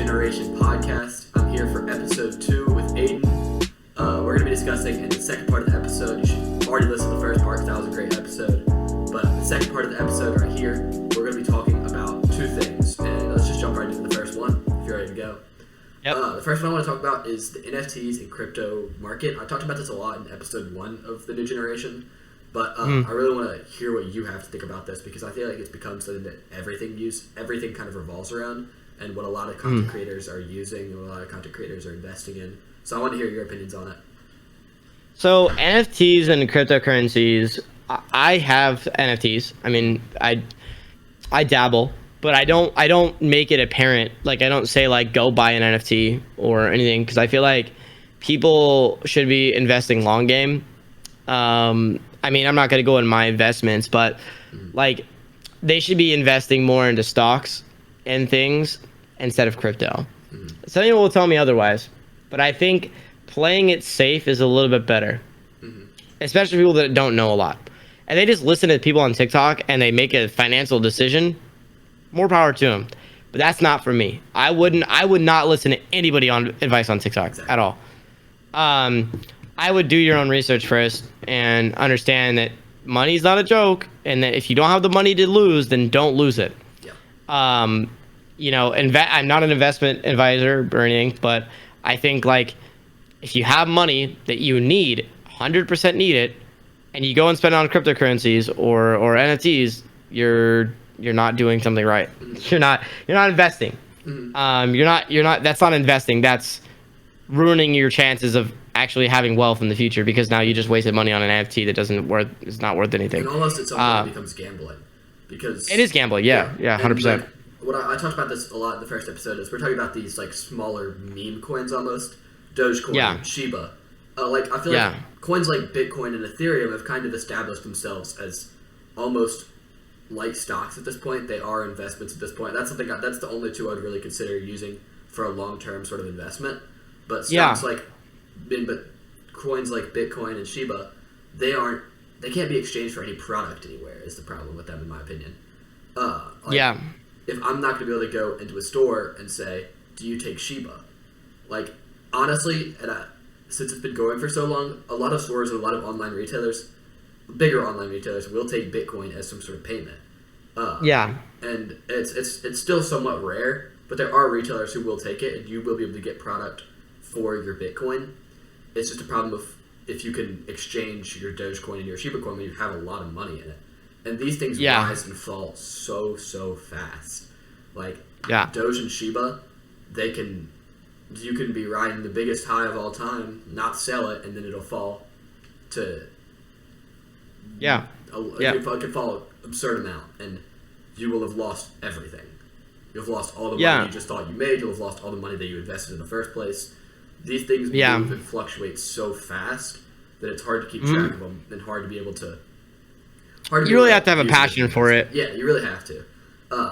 Generation podcast. I'm here for episode 2 with Aiden. We're going to be discussing in the second part of the episode. You should already listen to the first part because that was a great episode. But the second part of the episode right here, we're going to be talking about two things. And let's just jump right into the first one if you're ready to go. Yep. The first one I want to talk about is the NFTs and crypto market. I talked about this a lot in episode 1 of the New Generation. But I really want to hear what you have to think about this because I feel like it's become something that everything kind of revolves around, and what a lot of content creators are using and what a lot of content creators are investing in. So I want to hear your opinions on it. So NFTs and cryptocurrencies, I have NFTs. I mean, I dabble, but I don't make it apparent. Like I don't say like go buy an NFT or anything because I feel like people should be investing long game. I mean, I'm not going to go in my investments, but like they should be investing more into stocks and things instead of crypto. Some people will tell me otherwise, but I think playing it safe is a little bit better, especially people that don't know a lot. And they just listen to people on TikTok and they make a financial decision. More power to them. But that's not for me. I would not listen to anybody on advice on TikTok at all. I would do your own research first and understand that money's not a joke, and that if you don't have the money to lose, then don't lose it. Yeah. I'm not an investment advisor or anything, but I think like if you have money that you need, 100% need it, and you go and spend it on cryptocurrencies or NFTs, you're not doing something right. You're not investing. That's not investing. That's ruining your chances of actually having wealth in the future because now you just wasted money on an NFT that is not worth anything. And almost at some point it becomes gambling because it is gambling. Yeah, 100%. Like, what I talked about this a lot in the first episode is we're talking about these like smaller meme coins almost, Dogecoin, Shiba. Like I feel like coins like Bitcoin and Ethereum have kind of established themselves as almost like stocks at this point. They are investments at this point. That's the only two I'd really consider using for a long-term sort of investment. But stocks but coins like Bitcoin and Shiba, they can't be exchanged for any product anywhere is the problem with them in my opinion. If I'm not going to be able to go into a store and say, do you take Shiba? Like, honestly, since it's been going for so long, a lot of stores and a lot of online retailers, bigger online retailers, will take Bitcoin as some sort of payment. And it's still somewhat rare, but there are retailers who will take it, and you will be able to get product for your Bitcoin. It's just a problem of if you can exchange your Dogecoin and your Shiba coin when you have a lot of money in it. And these things rise and fall so fast. Like Doge and Shiba, you can be riding the biggest high of all time, not sell it, and then it'll fall to it can fall an absurd amount, and you will have lost everything. You'll have lost all the money you just thought you made. You'll have lost all the money that you invested in the first place. These things move and fluctuate so fast that it's hard to keep track of them and hard to be able to. You really have to have a passion for it. Yeah, you really have to.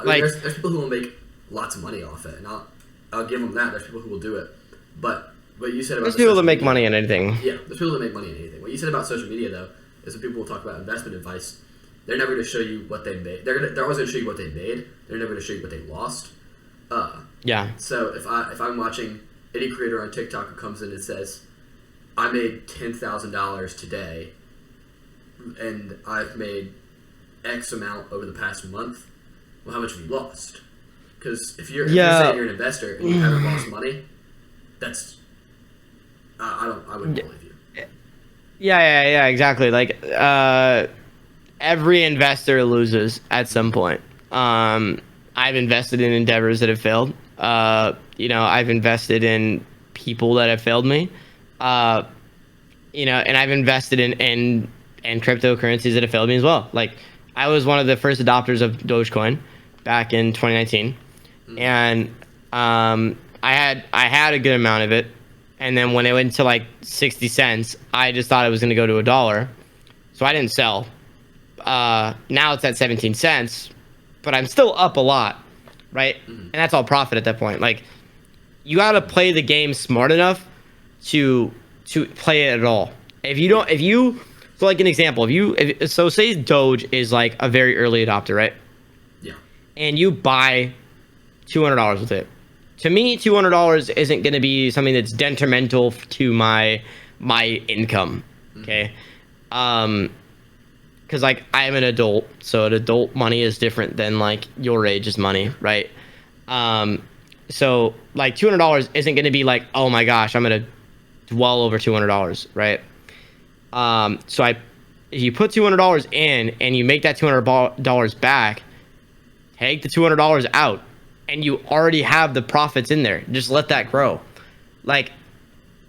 There's people who will make lots of money off it, and I'll give them that. There's people who will do it, but what you said about there's people that make money in anything. Yeah, there's people that make money in anything. What you said about social media though is when people will talk about investment advice, they're never going to show you what they made. They're always going to show you what they made. They're never going to show you what they lost. So if I'm watching any creator on TikTok who comes in and says, I made $10,000 today and I've made X amount over the past month, well, how much have you lost? Because if you're saying you're an investor and you haven't lost money, that's I wouldn't believe you. Yeah, exactly. Like every investor loses at some point. I've invested in endeavors that have failed. I've invested in people that have failed me. And I've invested in cryptocurrencies that have failed me as well. Like I was one of the first adopters of Dogecoin back in 2019, and I had a good amount of it. And then when it went to like 60 cents, I just thought it was going to go to $1, so I didn't sell. Now it's at 17 cents, but I'm still up a lot, right? And that's all profit at that point. Like you got to play the game smart enough to play it at all. So like an example, so say Doge is like a very early adopter, right? Yeah. And you buy $200 with it, to me, $200 isn't going to be something that's detrimental to my income. Okay. Because like I'm an adult, so an adult money is different than like your age's money, right? So like $200 isn't going to be like, oh my gosh, I'm going to well over $200, right? So if you put $200 in and you make that $200 back, take the $200 out, and you already have the profits in there. Just let that grow. Like,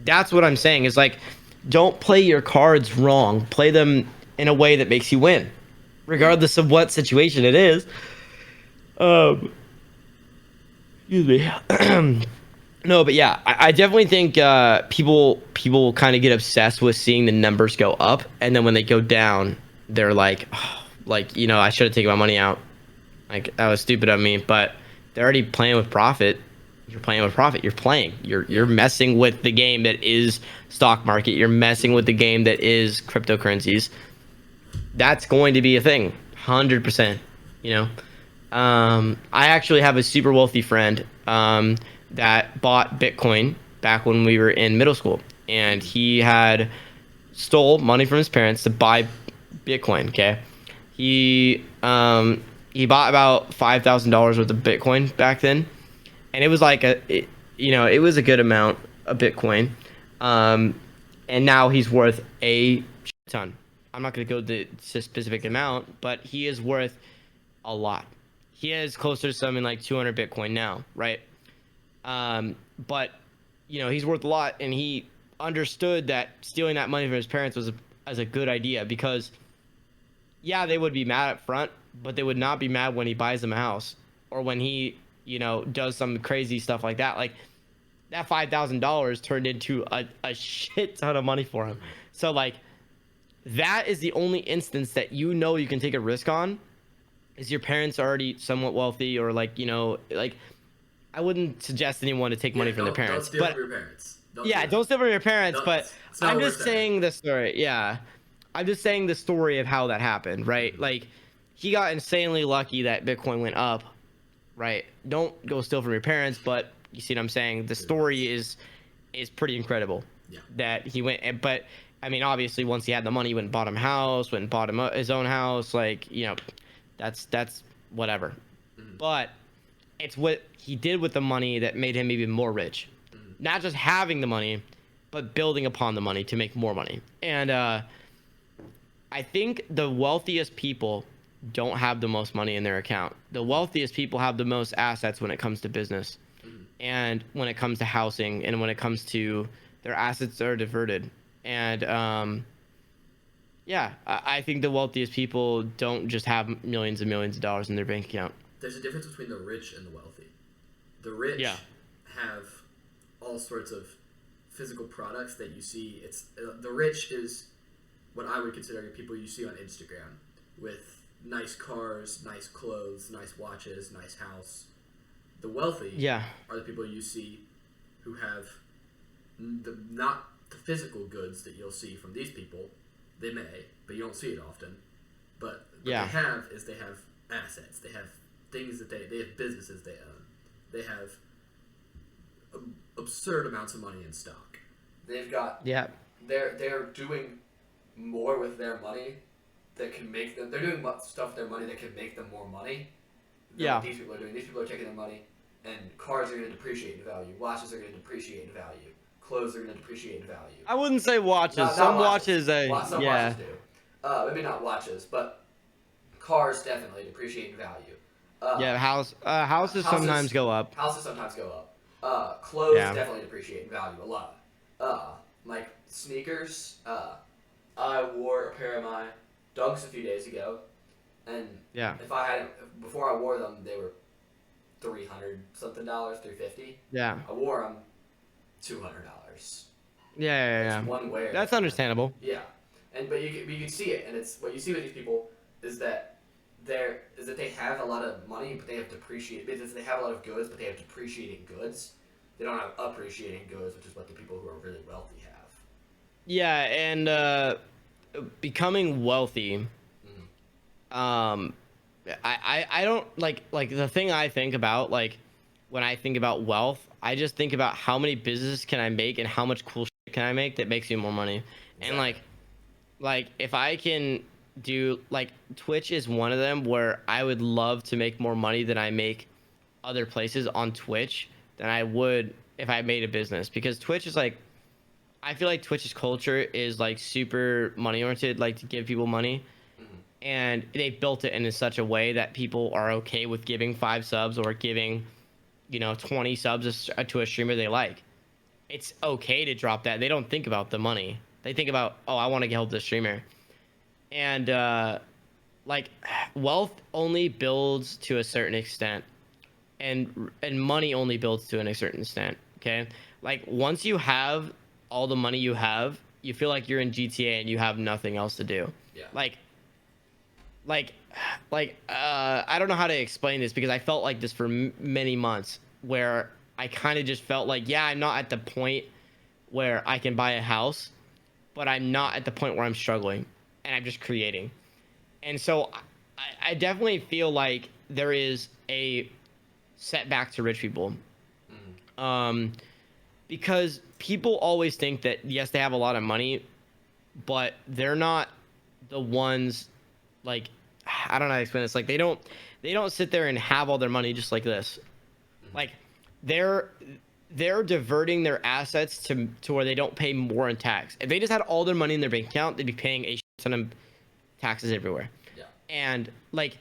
that's what I'm saying is like, don't play your cards wrong. Play them in a way that makes you win, regardless of what situation it is. Excuse me. No, but yeah, I definitely think people kind of get obsessed with seeing the numbers go up, and then when they go down, they're like, oh, like, you know, I should have taken my money out. Like, that was stupid of me, but they're already playing with profit. You're playing with profit. You're playing. You're messing with the game that is stock market. You're messing with the game that is cryptocurrencies. That's going to be a thing, 100%. You know, I actually have a super wealthy friend that bought Bitcoin back when we were in middle school, and he had stole money from his parents to buy Bitcoin. Okay, he bought about $5,000 worth of Bitcoin back then, and it was like it was a good amount of Bitcoin, and now he's worth a shit ton. I'm not going to go to the specific amount, but he is worth a lot. He is closer to something like 200 Bitcoin now, right? But you know, he's worth a lot, and he understood that stealing that money from his parents was a good idea, because yeah, they would be mad up front, but they would not be mad when he buys them a house, or when he, you know, does some crazy stuff like that. Like, that $5,000 turned into a shit ton of money for him. So like, that is the only instance that you know you can take a risk on, is your parents are already somewhat wealthy, or like, you know, like, I wouldn't suggest anyone to take money from their parents. Don't steal from your parents. Don't steal from your parents. But I'm just saying. saying the story. Yeah, I'm just saying the story of how that happened, right? Like, he got insanely lucky that Bitcoin went up, right? Don't go steal from your parents, but you see what I'm saying? The story is pretty incredible. Yeah. That he went, but I mean, obviously, once he had the money, he went and bought him a house, went and bought him his own house. Like, you know, that's whatever. Mm-hmm. But it's what he did with the money that made him even more rich. Mm-hmm. Not just having the money, but building upon the money to make more money. And I think the wealthiest people don't have the most money in their account. The wealthiest people have the most assets when it comes to business, and when it comes to housing, and when it comes to their assets are diverted. And I think the wealthiest people don't just have millions and millions of dollars in their bank account. There's a difference between the rich and the wealthy. The rich have all sorts of physical products that you see. It's the rich is what I would consider people you see on Instagram with nice cars, nice clothes, nice watches, nice house. The wealthy are the people you see who have not the physical goods that you'll see from these people. They may, but you don't see it often. But what they have is they have assets. They have things that they have businesses they own. They have absurd amounts of money in stock. They've got they're doing more with their money that can make them. They're doing stuff with their money that can make them more money. Than what these people are doing. These people are taking their money, and cars are going to depreciate in value. Watches are going to depreciate in value. Clothes are going to depreciate in value. I wouldn't say watches. No, some watches some watches do. Maybe not watches, but cars definitely depreciate in value. Houses sometimes go up. Houses sometimes go up. Clothes definitely depreciate in value a lot. Like sneakers. I wore a pair of my Dunks a few days ago, and if I had before I wore them, they were $300 something, $350. Yeah. I wore them $200. Yeah. One wear. That's understandable. Yeah, but you can see it, and it's what you see with these people is that they have a lot of money, but they have depreciated. Because they have a lot of goods, but they have depreciating goods. They don't have appreciating goods, which is what the people who are really wealthy have. Yeah, and becoming wealthy. I don't like the thing I think about, like, when I think about wealth, I just think about how many businesses can I make and how much cool shit can I make that makes me more money. And Exactly. like if I can do like Twitch is one of them where I would love to make more money than I make other places on Twitch than I would if I made a business, because Twitch is like, I feel like Twitch's culture is like super money oriented, like to give people money, Hmm. and they built it in such a way that people are okay with giving 5 subs or giving 20 subs to a streamer they like. It's okay to drop that. They don't think about the money. They think about, oh, I want to help this streamer. And like wealth only builds to a certain extent, and money only builds to a certain extent. Okay, like once you have all the money you have, you feel like you're in GTA and you have nothing else to do. Yeah. Like like I don't know how to explain this, because I felt like this for many months, where I kind of just felt like, yeah, I'm not at the point where I can buy a house, but I'm not at the point where I'm struggling and I'm just creating. And so I definitely feel like there is a setback to rich people. Hmm. Um, because people always think that, yes, they have a lot of money, but they're not the ones, like, I don't know how to explain this. Like they don't sit there and have all their money just like this. Hmm. Like they're they're diverting their assets to where they don't pay more in tax. If they just had all their money in their bank account, they'd be paying a ton of taxes everywhere. Yeah. And like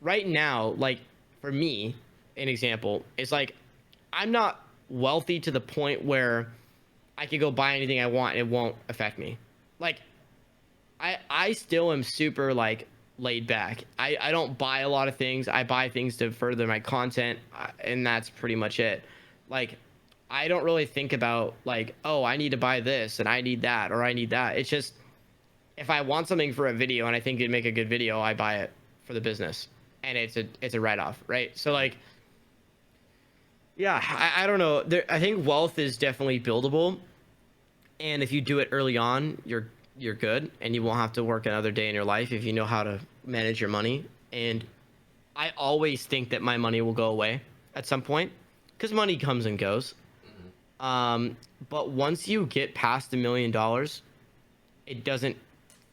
right now, like for me, an example is like I'm not wealthy to the point where I could go buy anything I want and it won't affect me. Like I still am super like laid back. I don't buy a lot of things. I buy things to further my content, and that's pretty much it. Like I don't really think about like, oh, I need to buy this and I need that or I need that. It's just if I want something for a video and I think it'd make a good video, I buy it for the business, and it's a write off, right? So like, yeah, I don't know. I think wealth is definitely buildable, and if you do it early on, you're good, and you won't have to work another day in your life if you know how to manage your money. And I always think that my money will go away at some point, because money comes and goes. Hmm. Um, but once you get past $1 million, it doesn't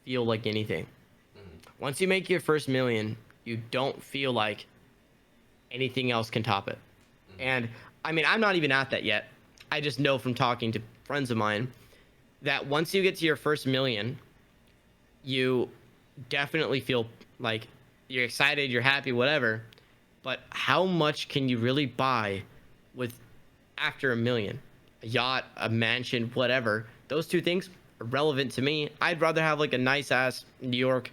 feel like anything. Hmm. Once you make your first million, you don't feel like anything else can top it. Hmm. And I mean, I'm not even at that yet. I just know from talking to friends of mine that once you get to your first million, you definitely feel like you're excited, you're happy, whatever. But how much can you really buy with after a million? A yacht, a mansion, whatever. Those two things are relevant to me. I'd rather have like a nice ass New York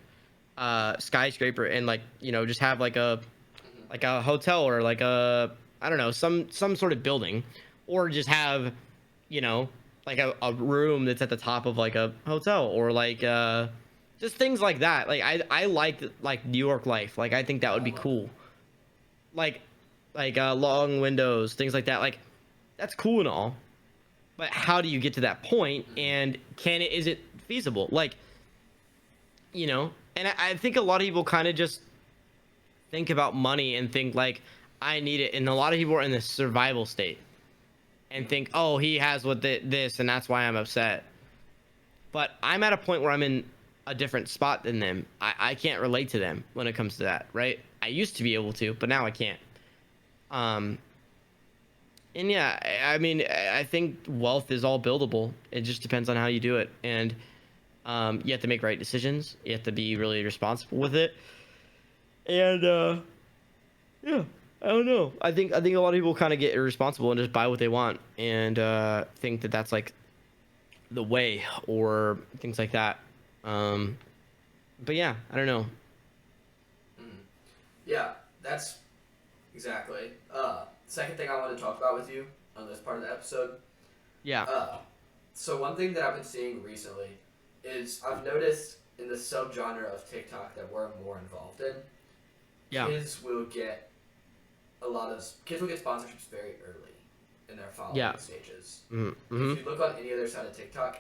skyscraper and like, just have Hmm. like a hotel or like a, I don't know, some sort of building, or just have, you know like a room that's at the top of like a hotel, or like just things like that. Like I like New York life. Like I think that would I be love it. cool. Like long windows, things like that. Like that's cool and all, but how do you get to that point, Hmm. and is it feasible? Like, and I think a lot of people kind of just think about money and think like, I need it, and a lot of people are in this survival state and Hmm. think, oh, he has this and that's why I'm upset. But I'm at a point where I'm in a different spot than them. I can't relate to them when it comes to that, right? I used to be able to, but now I can't. um and yeah, I mean, I think wealth is all buildable. It just depends on how you do it. And you have to make right decisions, you have to be really responsible with it. And yeah, I don't know. I think a lot of people kind of get irresponsible and just buy what they want, and think that that's like the way, or things like that. Um, but yeah, I don't know. Hmm. Yeah, that's exactly. Second thing I want to talk about with you on this part of the episode. Yeah, Uh, so one thing that I've been seeing recently is I've noticed in the subgenre of TikTok that we're more involved in, yeah, kids will get sponsorships very early in their yeah. following stages. If Mm-hmm. you look on any other side of TikTok,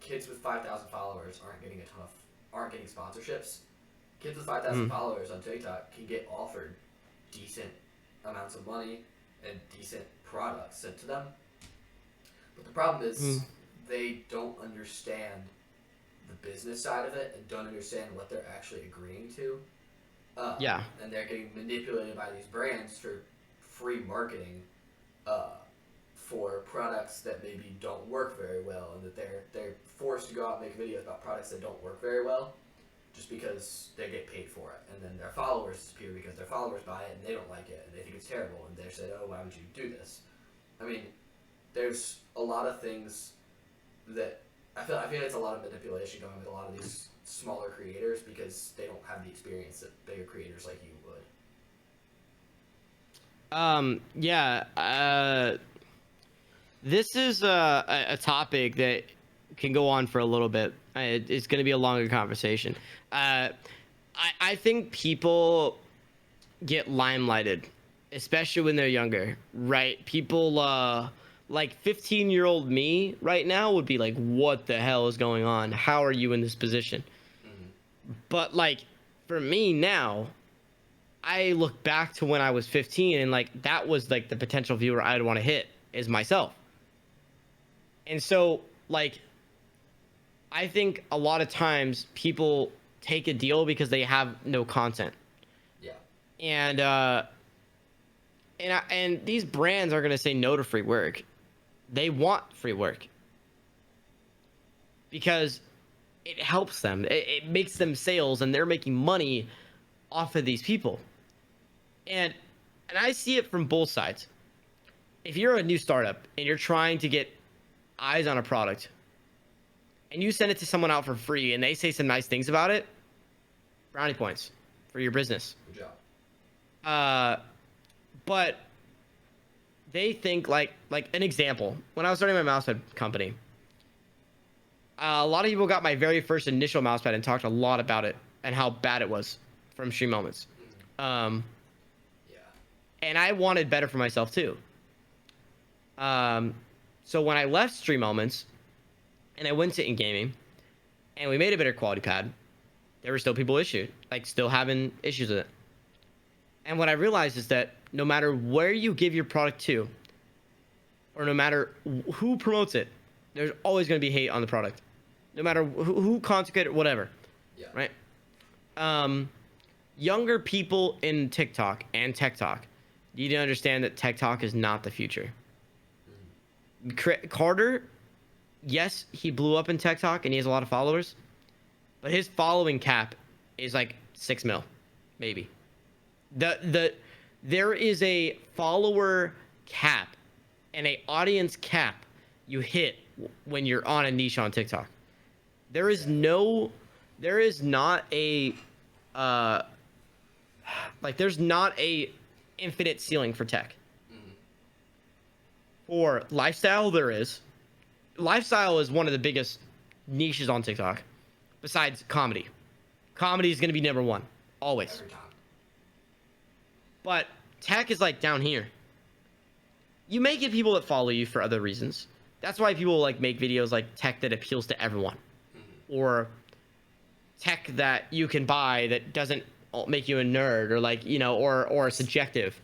kids with 5,000 followers aren't getting sponsorships. Kids with 5,000 Mm-hmm. followers on TikTok can get offered decent amounts of money and decent products sent to them. But the problem is they don't understand the business side of it and don't understand what they're actually agreeing to. And they're getting manipulated by these brands for free marketing for products that maybe don't work very well, and that they're forced to go out and make videos about products that don't work very well just because they get paid for it. And then their followers disappear because their followers buy it and they don't like it and they think it's terrible and they say, oh, why would you do this? I mean, there's a lot of things that I feel like it's a lot of manipulation going with a lot of these smaller creators because they don't have the experience that bigger creators like you would. This is a topic that can go on for a little bit. It's going to be a longer conversation. I think people get limelighted, especially when they're younger, right? People like 15-year-old me right now would be like, what the hell is going on? How are you in this position? But like for me now, I look back to when I was 15 and like that was like the potential viewer I'd want to hit is myself. And so like I think a lot of times people take a deal because they have no content. Yeah. And these brands are going to say no to free work. They want free work because it helps them. It makes them sales and they're making money off of these people. And I see it from both sides. If you're a new startup and you're trying to get eyes on a product and you send it to someone out for free and they say some nice things about it, brownie points for your business. Good job. But they think like an example, when I was starting my mousepad company, a lot of people got my very first initial mousepad and talked a lot about it and how bad it was from Stream Moments. And I wanted better for myself too. So when I left Stream Moments and I went to in-gaming and we made a better quality pad, there were still people still having issues with it. And what I realized is that no matter where you give your product to, or no matter who promotes it, there's always going to be hate on the product. No matter who consecrated, whatever. Yeah. Right? Younger people in TikTok and Tech Talk need to understand that Tech Talk is not the future. Carter, yes, he blew up in Tech Talk and he has a lot of followers, but his following cap is like 6 mil, maybe. There is a follower cap and a audience cap you hit when you're on a niche on TikTok. There is not a there's not a infinite ceiling for tech. For lifestyle, there is. Lifestyle is one of the biggest niches on TikTok, besides comedy. Comedy is going to be number one, always. Every time. But tech is like down here. You may get people that follow you for other reasons. That's why people like make videos like tech that appeals to everyone, or tech that you can buy that doesn't make you a nerd, or or subjective.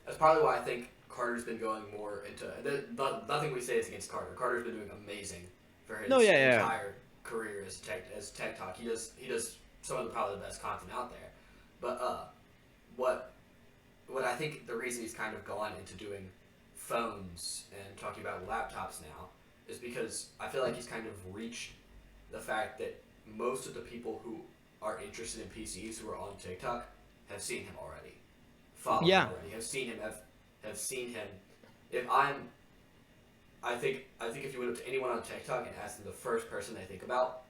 That's probably why I think Carter's been going more into. Nothing we say is against Carter. Carter's been doing amazing for his entire career as tech talk. He does some of probably the best content out there. But what I think the reason he's kind of gone into doing phones and talking about laptops now is because I feel like he's kind of reached the fact that most of the people who are interested in PCs who are on TikTok have seen him already, followed him already, have seen him. I think if you went up to anyone on TikTok and asked them the first person they think about,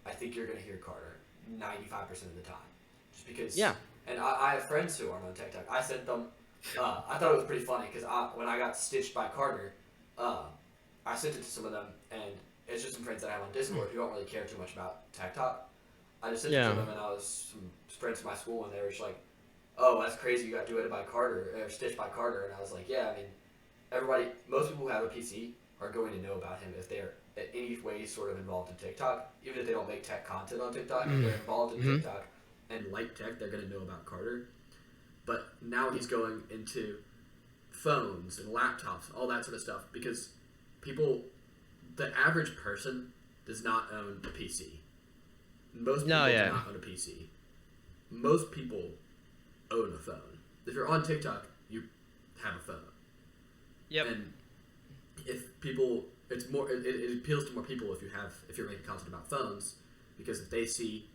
I think you're gonna hear Carter 95% of the time, just because. Yeah. And I have friends who aren't on TikTok. I sent them. I thought it was pretty funny because when I got stitched by Carter, I sent it to some of them, and it's just some friends that I have on Discord who don't really care too much about Tech Talk. I just sent it to them, and I was some friends from my school, and they were just like, "Oh, that's crazy! You got duetted by Carter, or stitched by Carter." And I was like, "Yeah, I mean, most people who have a PC are going to know about him if they're in any way sort of involved in TikTok, even if they don't make tech content on TikTok. If they're involved in TikTok and like tech, they're going to know about Carter." But now he's going into phones and laptops, all that sort of stuff, because the average person does not own a PC. Most people do not own a PC. Most people own a phone. If you're on TikTok, you have a phone. Yep. And if people, it's more, it appeals to more people if you're making content about phones, because if they see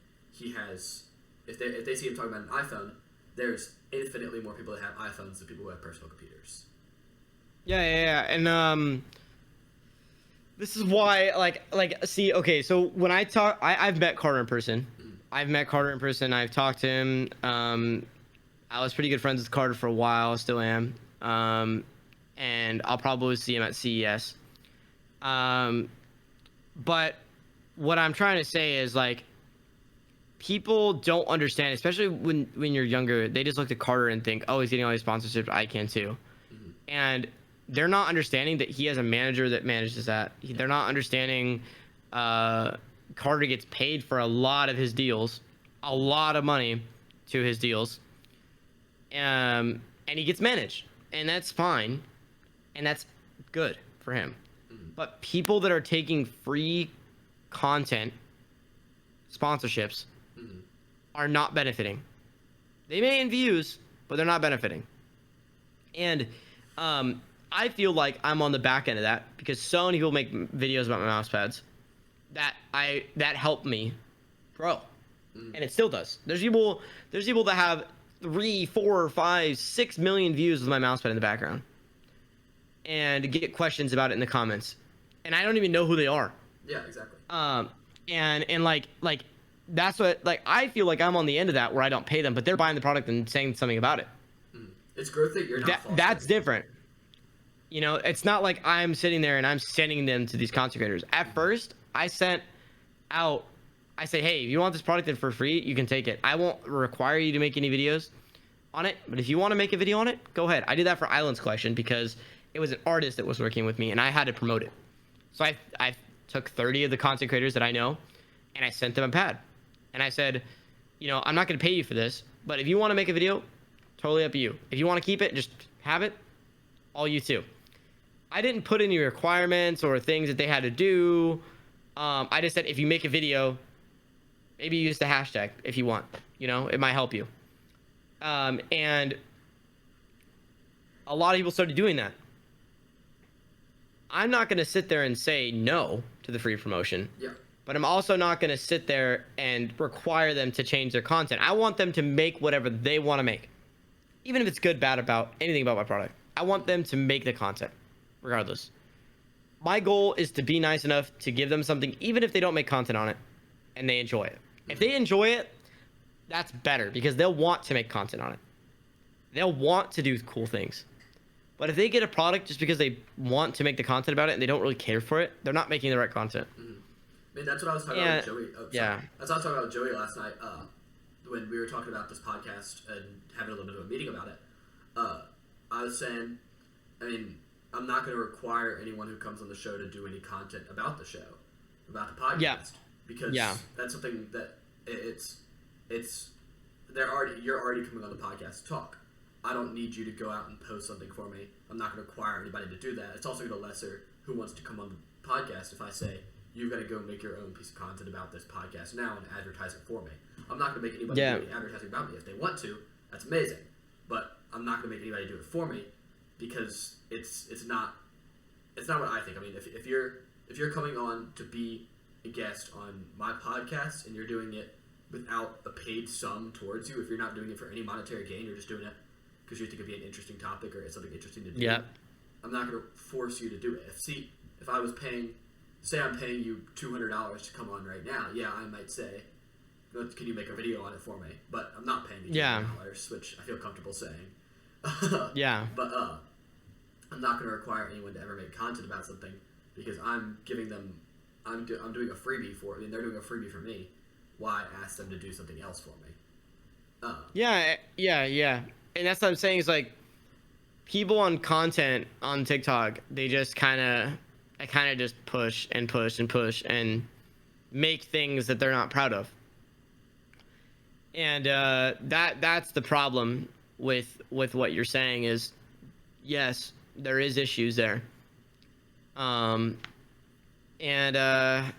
if they see him talking about an iPhone, there's infinitely more people that have iPhones than people who have personal computers. Yeah. And this is why, see, okay, so when I talk, I've met Carter in person. Mm-hmm. I've talked to him. I was pretty good friends with Carter for a while, still am. And I'll probably see him at CES. But what I'm trying to say is, like, people don't understand, especially when you're younger, they just look at Carter and think, oh, he's getting all these sponsorships, I can too. Mm-hmm. And they're not understanding that he has a manager that manages that. They're not understanding Carter gets paid for a lot of his deals, a lot of money to his deals. And he gets managed, and that's fine, and that's good for him. Mm-hmm. But people that are taking free content sponsorships are not benefiting. They may in views, but they're not benefiting. And I feel like I'm on the back end of that, because so many people make videos about my mouse pads that helped me grow. And it still does. There's people that have 3, 4, 5, 6 million views with my mouse pad in the background, and get questions about it in the comments, and I don't even know who they are. Yeah, exactly. And like that's what, like, I feel like I'm on the end of that, where I don't pay them, but they're buying the product and saying something about it. It's growth that you're not. That's different. You know, it's not like I'm sitting there and I'm sending them to these content creators. At first, I say, hey, if you want this product in for free, you can take it. I won't require you to make any videos on it, but if you want to make a video on it, go ahead. I did that for Islands Collection because it was an artist that was working with me, and I had to promote it. So I took 30 of the content creators that I know, and I sent them a pad. And I said, you know, I'm not going to pay you for this, but if you want to make a video, totally up to you. If you want to keep it, just have it. All you too. I didn't put any requirements or things that they had to do. I just said, if you make a video, maybe use the hashtag if you want. You know, it might help you. And a lot of people started doing that. I'm not going to sit there and say no to the free promotion. Yeah. But I'm also not going to sit there and require them to change their content. I want them to make whatever they want to make. Even if it's good, bad, about anything about my product. I want them to make the content, regardless. My goal is to be nice enough to give them something, even if they don't make content on it, and they enjoy it. If they enjoy it, that's better, because they'll want to make content on it. They'll want to do cool things. But if they get a product just because they want to make the content about it and they don't really care for it, they're not making the right content. Mm-hmm. I mean, that's what I was talking about with Joey. Yeah. That's what I was talking about with Joey last night when we were talking about this podcast and having a little bit of a meeting about it. I was saying, I mean, I'm not going to require anyone who comes on the show to do any content about the show, about the podcast. Yeah. Because that's something that you're already coming on the podcast to talk. I don't need you to go out and post something for me. I'm not going to require anybody to do that. It's also going to lesser who wants to come on the podcast if I say, you've got to go make your own piece of content about this podcast now and advertise it for me. I'm not going to make anybody do any advertising about me. If they want to, that's amazing. But I'm not going to make anybody do it for me, because it's not what I think. I mean, if you're coming on to be a guest on my podcast and you're doing it without a paid sum towards you, if you're not doing it for any monetary gain, you're just doing it because you think it'd be an interesting topic or it's something interesting to do. Yeah. I'm not going to force you to do it. If I was say I'm paying you $200 to come on right now, yeah, I might say, can you make a video on it for me? But I'm not paying you $200, which I feel comfortable saying. Yeah. But I'm not going to require anyone to ever make content about something, because I'm giving them, I'm doing a freebie for. I mean, they're doing a freebie for me. Why ask them to do something else for me? Yeah. And that's what I'm saying is, like, people on content on TikTok, they just kind of just push and push and push and make things that they're not proud of. And that's the problem with what you're saying is, yes, there is issues there. Um, and I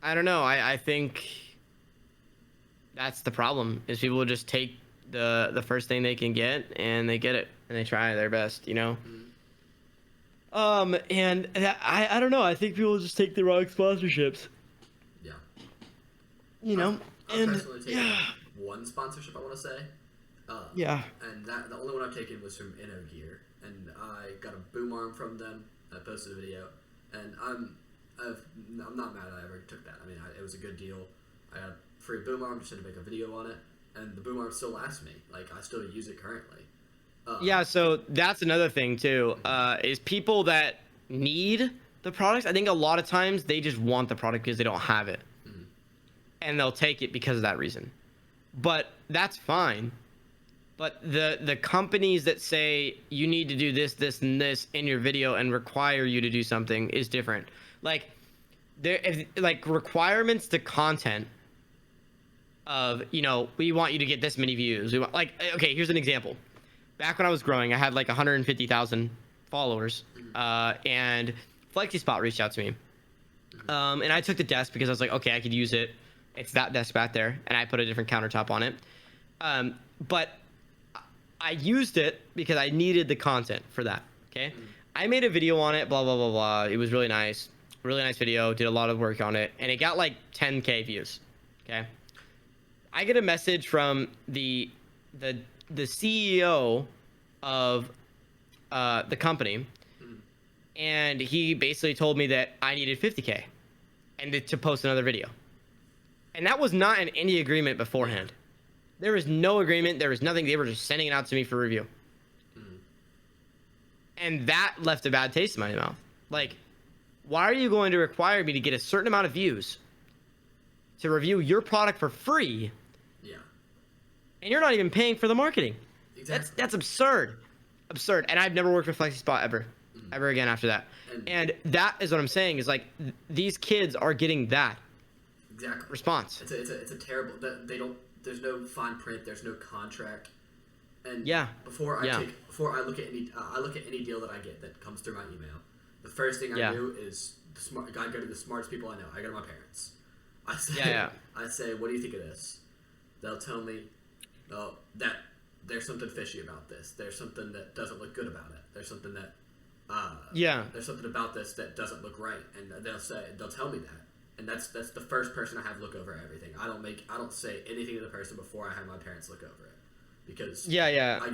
don't know. I think that's the problem is people just take the first thing they can get and they get it and they try their best, you know. And I don't know. I think people just take the wrong sponsorships. Yeah. You know, I've personally taken one sponsorship, I want to say. Yeah. And the only one I've taken was from InnoGear, and I got a boom arm from them. I posted a video, and I'm not mad I ever took that. I mean, it was a good deal. I got a free boom arm, just had to make a video on it, and the boom arm still lasts me. Like, I still use it currently. Yeah, so that's another thing too. Is people that need the products. I think a lot of times they just want the product because they don't have it, and they'll take it because of that reason. But that's fine. But the companies that say you need to do this, this, and this in your video and require you to do something is different. Like like requirements to content of, you know, we want you to get this many views. We want, like, okay, here's an example. Back when I was growing, I had like 150,000 followers, and FlexiSpot reached out to me, and I took the desk because I was like, okay, I could use it. It's that desk back there, and I put a different countertop on it. But I used it because I needed the content for that. Okay, I made a video on it. Blah blah blah blah. It was really nice video. Did a lot of work on it, and it got like 10K views. Okay, I get a message from the CEO of the company, and he basically told me that I needed 50K and to post another video. And that was not in any agreement beforehand. There was no agreement. There was nothing. They were just sending it out to me for review. And that left a bad taste in my mouth. Like, why are you going to require me to get a certain amount of views to review your product for free? Yeah. And you're not even paying for the marketing. Exactly. That's absurd. Absurd. And I've never worked with FlexiSpot ever again after that. And that is what I'm saying is like these kids are getting that response. It's a terrible. There's no fine print. There's no contract. And before I look at any deal that I get that comes through my email, the first thing I do is I go to the smartest people I know. I go to my parents. I say, what do you think of this? They'll tell me, oh, that there's something fishy about this. There's something that doesn't look good about it. There's something that there's something about this that doesn't look right, and they'll tell me that. And that's the first person I have look over everything. I don't say anything to the person before I have my parents look over it, because I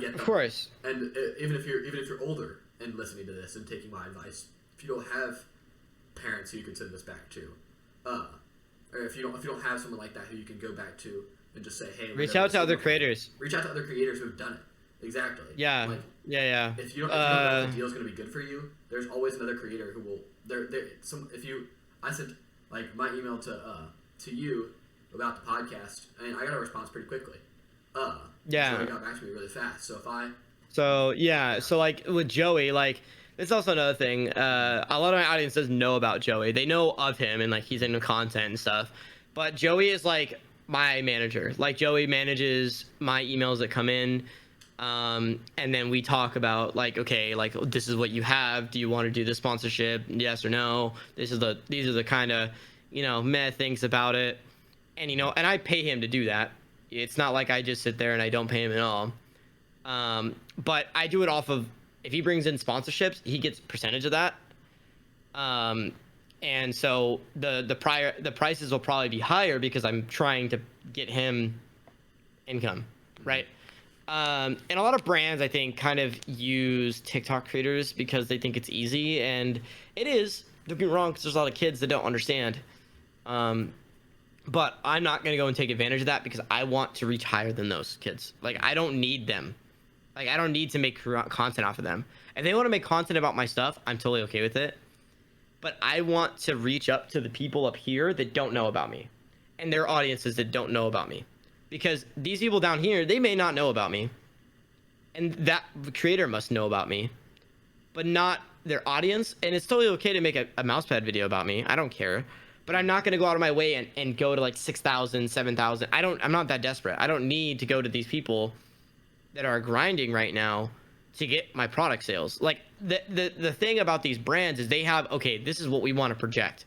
get them. Of course. And even if you're older and listening to this and taking my advice, if you don't have parents who you can send this back to, or if you don't have someone like that who you can go back to and just say, hey, reach out to other creators. Reach out to other creators who've done it. Exactly. Yeah. Like, yeah. If you don't know if the deal's going to be good for you, there's always another creator who will. I sent like my email to you about the podcast, and I got a response pretty quickly. So he got back to me really fast. So like with Joey, like it's also another thing. A lot of my audience doesn't know about Joey. They know of him and like he's into content and stuff. But Joey is like my manager. Like Joey manages my emails that come in. And then we talk about like, okay, like this is what you have. Do you want to do this sponsorship? Yes or no? These are the kind of, you know, meh things about it. And, you know, and I pay him to do that. It's not like I just sit there and I don't pay him at all. But I do it off of, if he brings in sponsorships, he gets percentage of that. And so the prices will probably be higher because I'm trying to get him income, right? And a lot of brands, I think, kind of use TikTok creators because they think it's easy, and it is. Don't get me wrong, because there's a lot of kids that don't understand. But I'm not going to go and take advantage of that because I want to reach higher than those kids. Like, I don't need them. Like, I don't need to make content off of them. If they want to make content about my stuff, I'm totally okay with it. But I want to reach up to the people up here that don't know about me, and their audiences that don't know about me. Because these people down here, they may not know about me. And that creator must know about me. But not their audience. And it's totally okay to make a mousepad video about me. I don't care. But I'm not going to go out of my way and go to like 6,000, 7,000. I'm not that desperate. I don't need to go to these people that are grinding right now to get my product sales. Like the thing about these brands is they have, okay, this is what we want to project.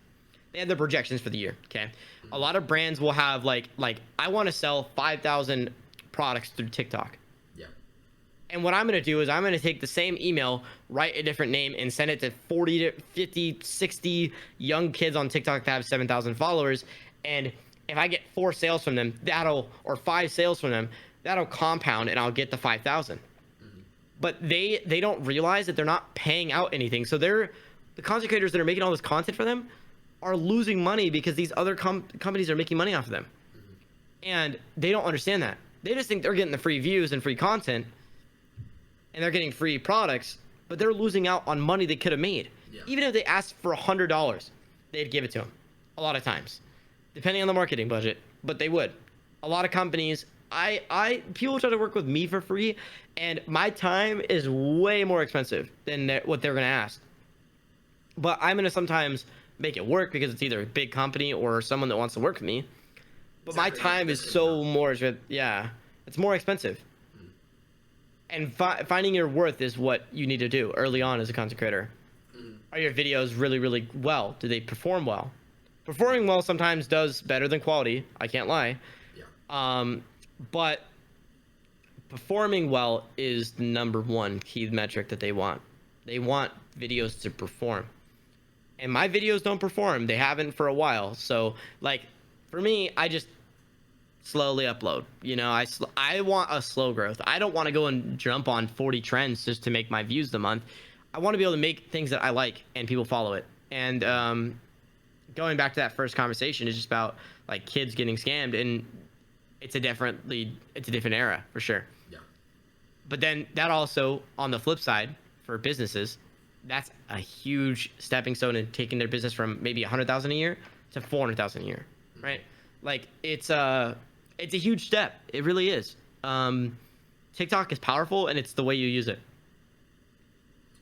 They have the projections for the year. Okay. A lot of brands will have like I want to sell 5,000 products through TikTok. Yeah. And what I'm going to do is I'm going to take the same email, write a different name, and send it to 40 to 50, 60 young kids on TikTok that have 7,000 followers. And if I get 4 sales from them, or 5 sales from them, that'll compound and I'll get the 5,000. But they don't realize that they're not paying out anything. So the content creators that are making all this content for them are losing money because these other companies are making money off of them. And they don't understand that. They just think they're getting the free views and free content and they're getting free products, but they're losing out on money they could have made. Yeah. Even if they asked for $100, they'd give it to them a lot of times, depending on the marketing budget, but they would. A lot of companies, people try to work with me for free, and my time is way more expensive than what they're going to ask. But I'm going to sometimes make it work because it's either a big company or someone that wants to work with me. But my time is so more, it's more expensive. And finding your worth is what you need to do early on as a content creator. Are your videos really, really well? Do they perform well? Performing well sometimes does better than quality. I can't lie. Yeah. But performing well is the number one key metric that they want. They want videos to perform. And my videos don't perform. They haven't for a while. So, like, for me, I just slowly upload. You know, I want a slow growth. I don't want to go and jump on 40 trends just to make my views the month. I want to be able to make things that I like and people follow it. And going back to that first conversation is just about like kids getting scammed, and it's a different era for sure. Yeah. But then that also, on the flip side, for businesses, that's a huge stepping stone in taking their business from maybe 100,000 a year to 400,000 a year, right? Like it's a huge step. It really is. TikTok is powerful, and it's the way you use it.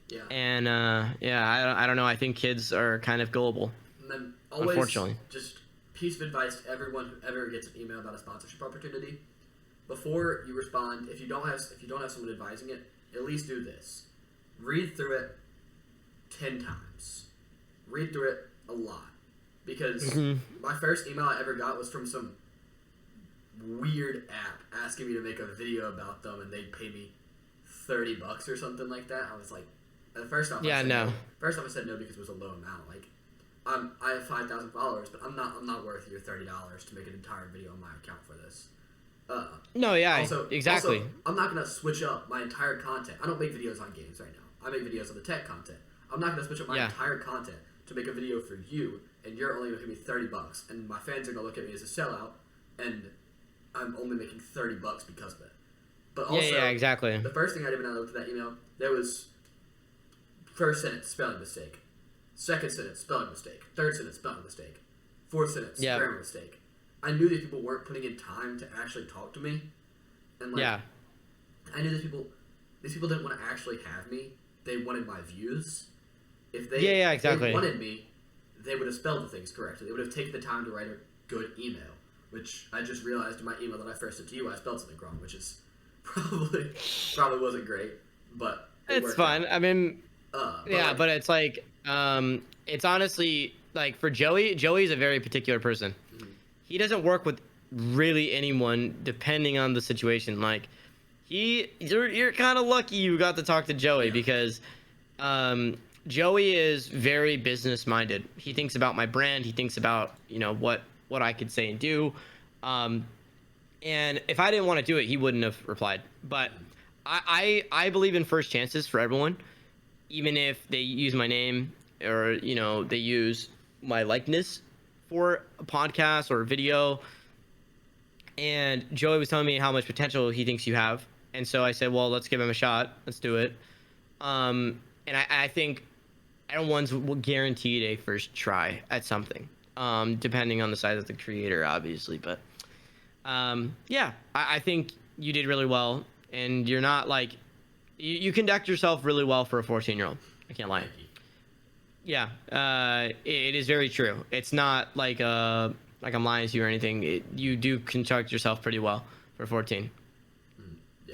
Yeah. And I don't know. I think kids are kind of gullible. And then always, unfortunately, just piece of advice to everyone who ever gets an email about a sponsorship opportunity: before you respond, if you don't have someone advising it, at least do this: read through it 10 times. Read through it a lot, because my first email I ever got was from some weird app asking me to make a video about them, and they'd pay me $30 or something like that. I was like, first off, I said no because it was a low amount. Like, I have 5,000 followers, but I'm not worth your $30 to make an entire video on my account for this. Exactly. Also, I'm not gonna switch up my entire content. I don't make videos on games right now. I make videos on the tech content. I'm not gonna switch up my entire content to make a video for you, and you're only gonna give me $30, and my fans are gonna look at me as a sellout, and I'm only making $30 because of it. But also, exactly. The first thing I did when I looked at that email, there was first sentence spelling mistake, second sentence spelling mistake, third sentence spelling mistake, fourth sentence grammar mistake. I knew these people weren't putting in time to actually talk to me, and I knew these people didn't want to actually have me. They wanted my views. If they wanted me, they would have spelled the things correctly. They would have taken the time to write a good email, which I just realized in my email that I first sent to you, I spelled something wrong, which is probably wasn't great, but it's fun. Out. I mean, but it's like, it's honestly like for Joey's a very particular person. Mm-hmm. He doesn't work with really anyone depending on the situation. Like you're kind of lucky you got to talk to Joey because, Joey is very business minded. He thinks about my brand. He thinks about, what I could say and do. And if I didn't want to do it, he wouldn't have replied. But I believe in first chances for everyone, even if they use my name or, they use my likeness for a podcast or a video. And Joey was telling me how much potential he thinks you have. And so I said, well, let's give him a shot. Let's do it. And I think everyone's guaranteed a first try at something, depending on the size of the creator, obviously. But I think you did really well, and you're not like you conduct yourself really well for a 14-year-old. I can't lie. Yeah, it is very true. It's not like I'm lying to you or anything. You do conduct yourself pretty well for 14.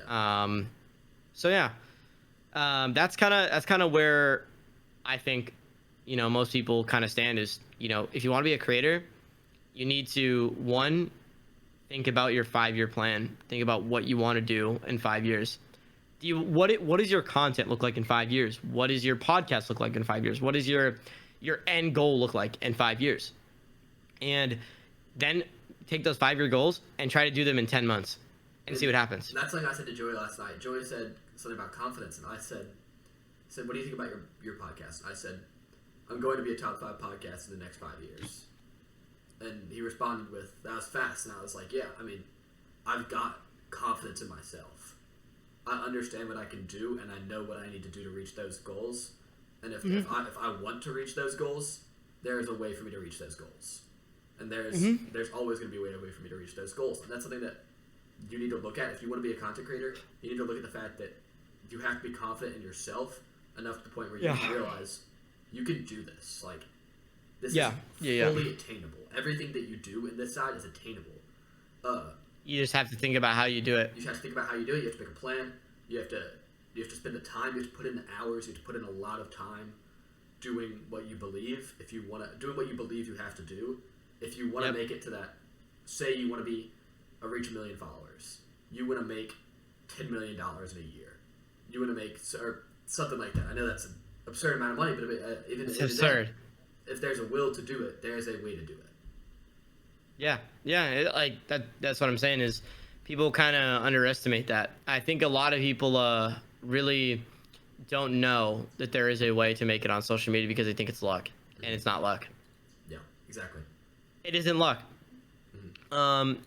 So yeah. That's kind of where I think, most people kind of stand is, if you want to be a creator, you need to, one, think about your 5-year plan. Think about what you want to do in 5 years. What does your content look like in 5 years? What does your podcast look like in 5 years? What does your end goal look like in 5 years? And then take those 5-year goals and try to do them in 10 months and see what happens. That's like I said to Joey last night. Joey said something about confidence, and I said, what do you think about your podcast? I said, I'm going to be a top 5 podcast in the next 5 years. And he responded with, that was fast. And I was like, yeah, I mean, I've got confidence in myself. I understand what I can do, and I know what I need to do to reach those goals. And if I want to reach those goals, there is a way for me to reach those goals. And there's always going to be a way for me to reach those goals. And that's something that you need to look at. If you want to be a content creator, you need to look at the fact that you have to be confident in yourself enough to the point where you can realize you can do this. Like, this is fully attainable. Everything that you do in this side is attainable. You just have to think about how you do it. You just have to think about how you do it. You have to make a plan. You have to spend the time. You have to put in the hours. You have to put in a lot of time doing what you believe. Doing what you believe you have to do. If you want to make it to that, say you want to reach 1 million followers. You want to make $10 million in a year. You want to make or something like that. I know that's an absurd amount of money, but it's absurd. If there's a will to do it, there's a way to do it. Yeah, that's what I'm saying is people kind of underestimate that. I think a lot of people really don't know that there is a way to make it on social media because they think it's luck, and it's not luck. Yeah, exactly. It isn't luck.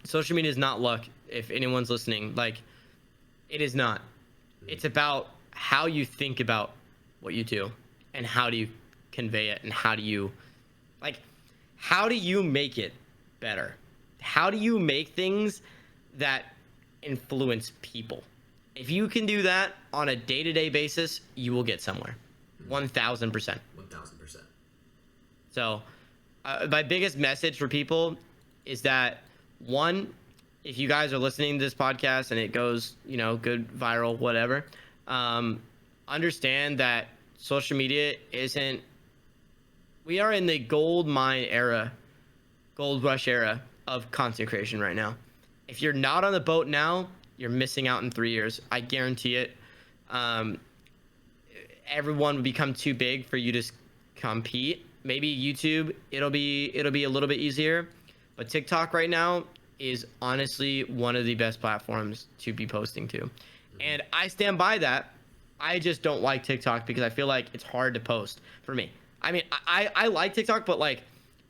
Social media is not luck. If anyone's listening, it is not. It's about how you think about what you do and how do you convey it and how do you make it better? How do you make things that influence people? If you can do that on a day-to-day basis, you will get somewhere. 1,000%. 1,000%. So my biggest message for people is that, one, if you guys are listening to this podcast and it goes, good, viral, whatever, understand that social media we are in the gold rush era of content creation right now. If you're not on the boat now, you're missing out in 3 years. I guarantee it. Everyone will become too big for you to compete. Maybe YouTube, it'll be a little bit easier, but TikTok right now is honestly one of the best platforms to be posting to. And I stand by that. I just don't like TikTok because I feel like it's hard to post for me. I mean, I like TikTok, but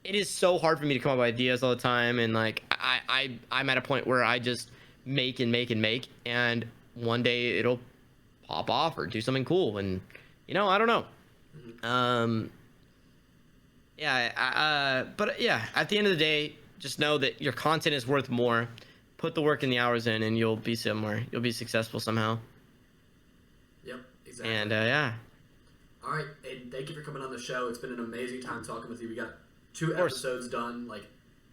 it is so hard for me to come up with ideas all the time. And I'm at a point where I just make and make and make. And one day it'll pop off or do something cool. And, I don't know. But at the end of the day, just know that your content is worth more. Put the work and the hours in and you'll be somewhere. You'll be successful somehow. Yep, exactly. And, All right, Aiden, thank you for coming on the show. It's been an amazing time talking with you. We got 2 episodes done,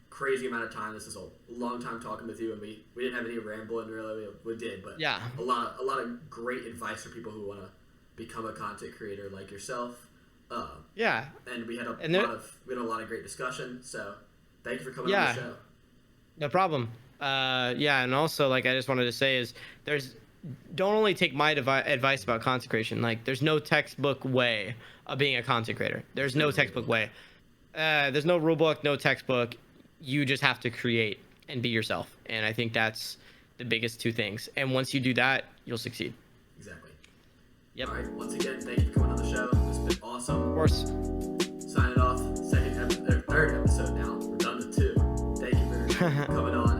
crazy amount of time. This is a long time talking with you, and we didn't have any rambling really. We did, but a lot of great advice for people who want to become a content creator like yourself. And we had a lot of great discussion. So thank you for coming on the show. No problem. And also I just wanted to say is don't only take my advice about content creation. There's no textbook way of being a content creator. There's no textbook way. There's no rule book, no textbook. You just have to create and be yourself. And I think that's the biggest 2 things. And once you do that, you'll succeed. Exactly. Yep. All right. Once again, thank you for coming on the show. It's been awesome. Of course. Signing off. 3rd episode now. We're done with 2. Thank you for coming on.